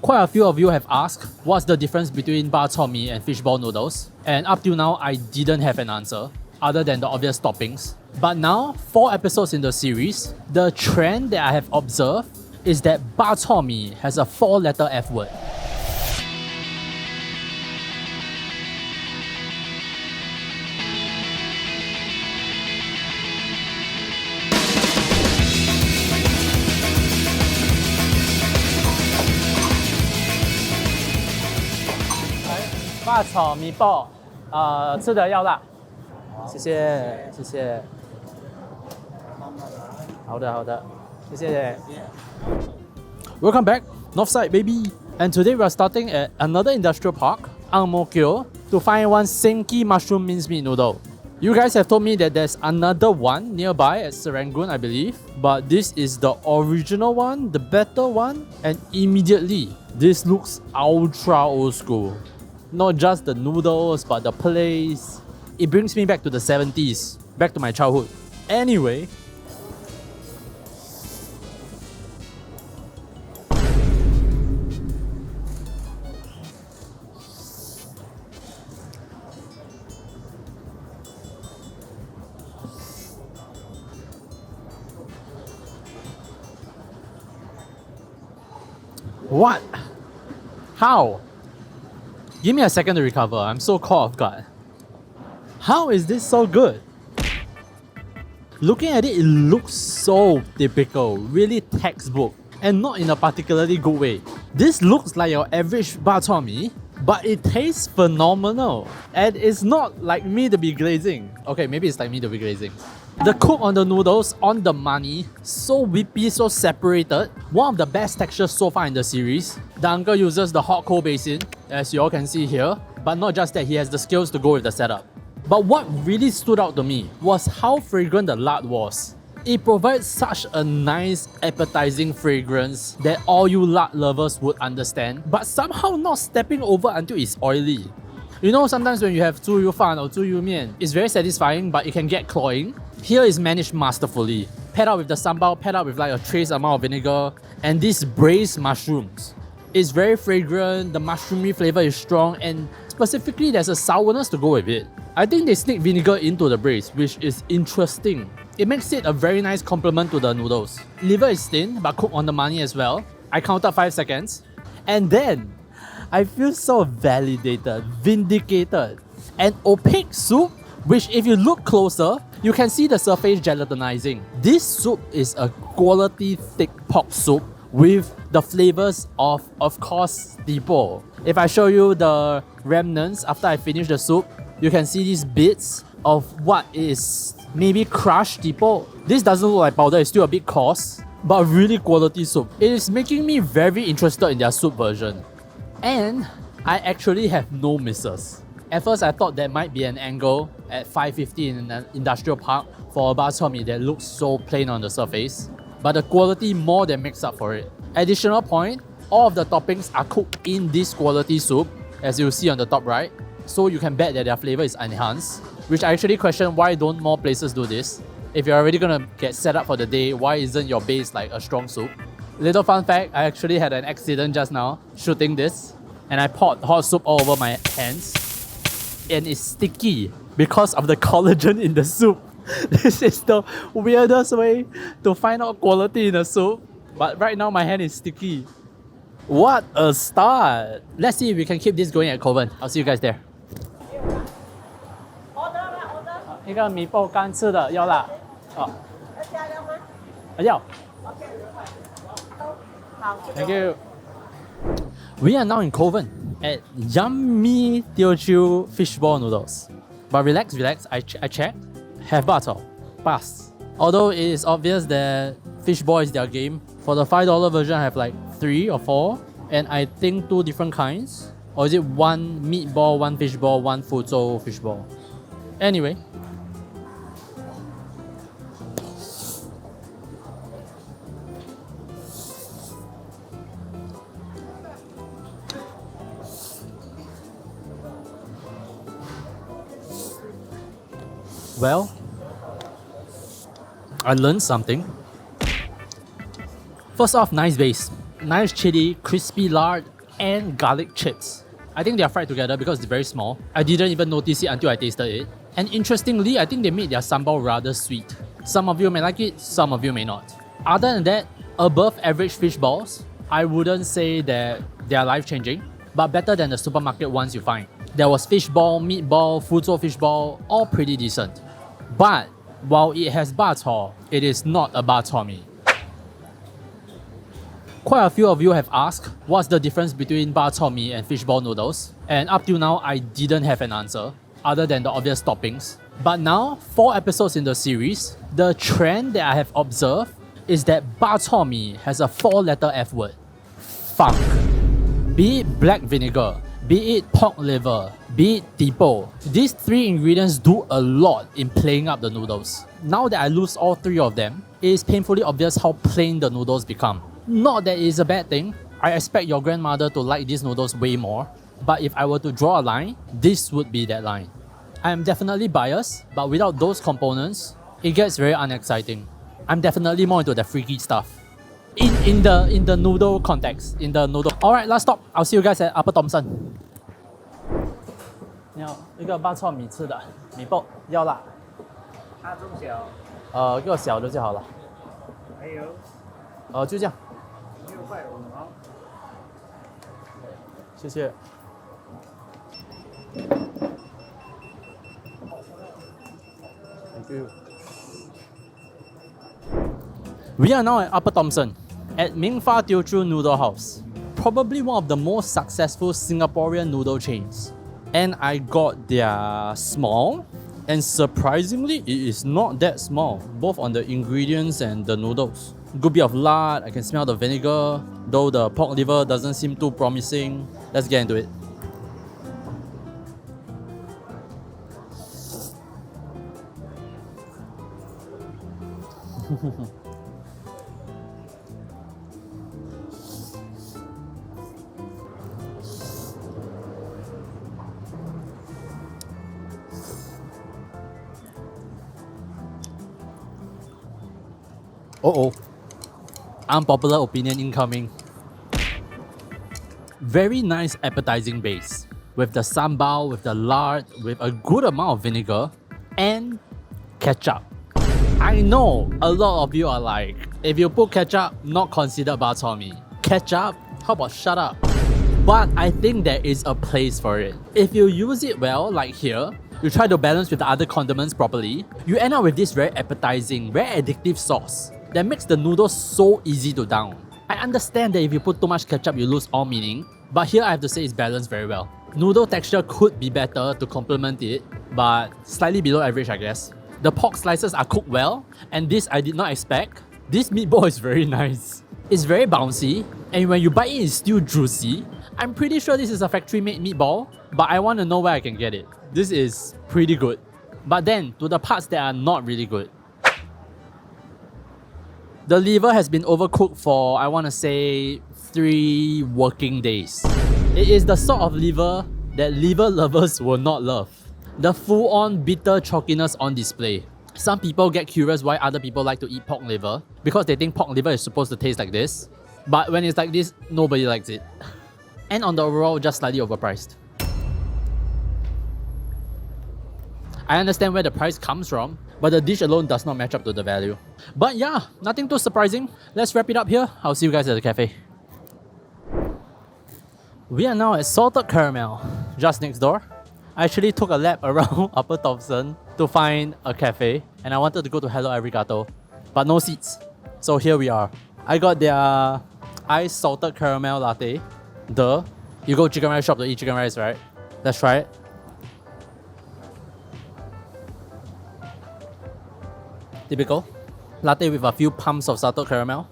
Quite a few of you have asked what's the difference between Bak Chor Mee and fishball noodles, and up till now I didn't have an answer other than the obvious toppings. But now, 4 episodes in the series, the trend that I have observed is that Bak Chor Mee has a 4-letter F word. Bak Chor Mee Pok， 吃的要辣，谢谢谢谢。好的好的，谢谢。Welcome back, Northside baby. And today we are starting at another industrial park, Ang Mo Kio, to find one Seng mushroom minced meat noodle. You guys have told me that there's another one nearby at Serangoon, I believe, but this is the original one, the better one, and immediately this looks ultra old school. Not just the noodles, but the place. It brings me back to the 70s, back to my childhood. Anyway, what? How? Give me a second to recover. I'm so caught off guard. How is this so good? Looking at it, it looks so typical, really textbook, and not in a particularly good way. This looks like your average Bak Chor Mee, but it tastes phenomenal. And it's not like me to be glazing. Okay, maybe it's like me to be glazing. The cook on the noodles, on the money, so whippy, so separated. One of the best textures so far in the series. The uncle uses the hot coal basin, as you all can see here. But not just that, he has the skills to go with the setup. But what really stood out to me was how fragrant the lard was. It provides such a nice appetizing fragrance that all you lard lovers would understand, but somehow not stepping over until it's oily. You know, sometimes when you have 猪油饭 or 猪油面, it's very satisfying, but it can get cloying. Here is managed masterfully. Paired out with the sambal, paired out with like a trace amount of vinegar, and these braised mushrooms. It's very fragrant, the mushroomy flavor is strong, and specifically there's a sourness to go with it. I think they sneak vinegar into the braise, which is interesting. It makes it a very nice complement to the noodles. Liver is thin, but cooked on the money as well. I counted 5 seconds. And then, I feel so validated, vindicated. An opaque soup, which if you look closer, you can see the surface gelatinizing. This soup is a quality thick pork soup with the flavors of course, tipo. If I show you the remnants after I finish the soup, you can see these bits of what is maybe crushed tipo. This doesn't look like powder, it's still a bit coarse, but really quality soup. It is making me very interested in their soup version. And I actually have no misses. At first I thought there might be an angle at 550 in an industrial park for a Bak Chor Mee that looks so plain on the surface, but the quality more than makes up for it. Additional point, all of the toppings are cooked in this quality soup, as you see on the top right, so you can bet that their flavor is enhanced, which I actually question why don't more places do this. If you're already gonna get set up for the day, why isn't your base like a strong soup? Little fun fact, I actually had an accident just now shooting this, and I poured hot soup all over my hands, and it's sticky because of the collagen in the soup. This is the weirdest way to find out quality in a soup, but right now my hand is sticky. What a start! Let's see if we can keep this going at Kovan. I'll see you guys there. 一个米爆干吃的要辣哦，要加料吗？要。Thank you. We are now in Kovan at yummy Teochew fishball noodles. But relax, I checked. Have butter. Pass. Although it is obvious that fishball is their game. For the $5 version, I have like 3 or 4. And I think 2 different kinds. Or is it 1 meatball, 1 fishball, 1 fuzhou fishball? Anyway. Well, I learned something. First off, nice base. Nice chili, crispy lard, and garlic chips. I think they are fried together because it's very small. I didn't even notice it until I tasted it. And interestingly, I think they made their sambal rather sweet. Some of you may like it, some of you may not. Other than that, above average fish balls, I wouldn't say that they are life-changing, but better than the supermarket ones you find. There was fishball, meatball, Fuzhou fishball, all pretty decent. But while it has Bak Chor, it is not a Bak Chor Mee. Quite a few of you have asked what's the difference between Bak Chor Mee and fishball noodles, and up till now I didn't have an answer other than the obvious toppings. But now, 4 episodes in the series, the trend that I have observed is that Bak Chor Mee has a 4-letter F word. Funk. Be it black vinegar, be it pork liver, be it tipo, these 3 ingredients do a lot in playing up the noodles. Now that I lose all 3 of them, it is painfully obvious how plain the noodles become. Not that it is a bad thing. I expect your grandmother to like these noodles way more, but if I were to draw a line, this would be that line. I am definitely biased, but without those components, it gets very unexciting. I'm definitely more into the freaky stuff. In the noodle context, in the noodle. Alright, last stop. I'll see you guys at Upper Thomson. 你好，一个bak chor mee 吃的米爆要辣。大中小，给我小的就好了。还有就这样。 6块5毛。谢谢。Thank you. We are now at Upper Thomson, at Ming Teochew Noodle House, probably one of the most successful Singaporean noodle chains. And I got their small, and surprisingly, it is not that small, both on the ingredients and the noodles. Good bit of lard, I can smell the vinegar, though the pork liver doesn't seem too promising. Let's get into it. Uh-oh. Unpopular opinion incoming. Very nice appetizing base. With the sambal, with the lard, with a good amount of vinegar, and ketchup. I know a lot of you are like, if you put ketchup, not considered bak chor mee. Ketchup? How about shut up? But I think there is a place for it. If you use it well, like here, you try to balance with the other condiments properly, you end up with this very appetizing, very addictive sauce that makes the noodles so easy to down. I understand that if you put too much ketchup, you lose all meaning, but here I have to say it's balanced very well. Noodle texture could be better to complement it, but slightly below average, I guess. The pork slices are cooked well, and this I did not expect. This meatball is very nice. It's very bouncy, and when you bite it, it's still juicy. I'm pretty sure this is a factory-made meatball, but I want to know where I can get it. This is pretty good. But then, to the parts that are not really good. The liver has been overcooked for, I want to say, 3 working days. It is the sort of liver that liver lovers will not love. The full-on bitter chalkiness on display. Some people get curious why other people like to eat pork liver, because they think pork liver is supposed to taste like this. But when it's like this, nobody likes it. And on the overall, just slightly overpriced. I understand where the price comes from, but the dish alone does not match up to the value. But yeah, nothing too surprising. Let's wrap it up here. I'll see you guys at the cafe. We are now at Salted Caramel, just next door. I actually took a lap around Upper Thomson to find a cafe, and I wanted to go to Hello Arigato, but no seats. So here we are. I got their iced salted caramel latte. You go chicken rice shop to eat chicken rice, right? Let's try it. Typical. Latte with a few pumps of salted caramel.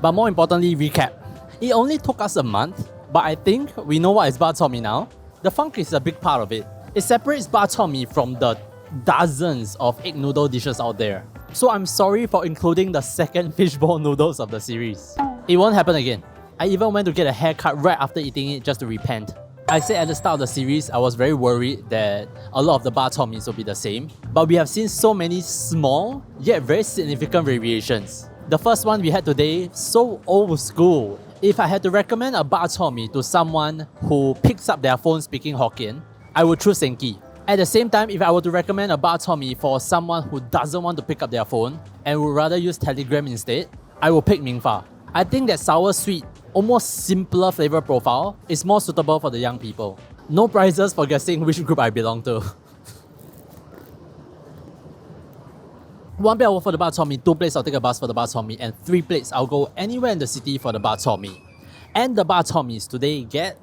But more importantly, recap. It only took us a month, but I think we know what is bak chor mee now. The funk is a big part of it. It separates bak chor mee from the dozens of egg noodle dishes out there. So I'm sorry for including the second fishball noodles of the series. It won't happen again. I even went to get a haircut right after eating it just to repent. I said at the start of the series, I was very worried that a lot of the bak chor mees will be the same, but we have seen so many small, yet very significant variations. The first one we had today, so old school. If I had to recommend a Bak Chor Mee to someone who picks up their phone speaking Hokkien, I would choose Seng. At the same time, if I were to recommend a Bak Chor Mee for someone who doesn't want to pick up their phone and would rather use Telegram instead, I will pick Ming. I think that sour sweet, almost simpler flavor profile is more suitable for the young people. No prizes for guessing which group I belong to. 1 plate I'll go for the Bak Chor Mee, 2 plates I'll take a bus for the Bak Chor Mee, and 3 plates I'll go anywhere in the city for the Bak Chor Mee. And the Bak Chor Mees today get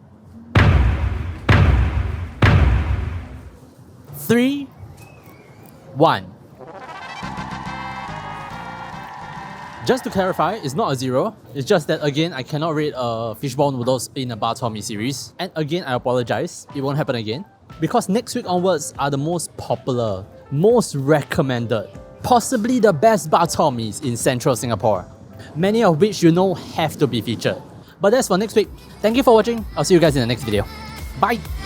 3, 1. Just to clarify, it's not a 0. It's just that again, I cannot rate fishball noodles in a Bak Chor Mee series. And again, I apologize. It won't happen again. Because next week onwards are the most popular, most recommended, possibly the best Bak Chor Mees in central Singapore. Many of which you know have to be featured. But that's for next week. Thank you for watching. I'll see you guys in the next video. Bye!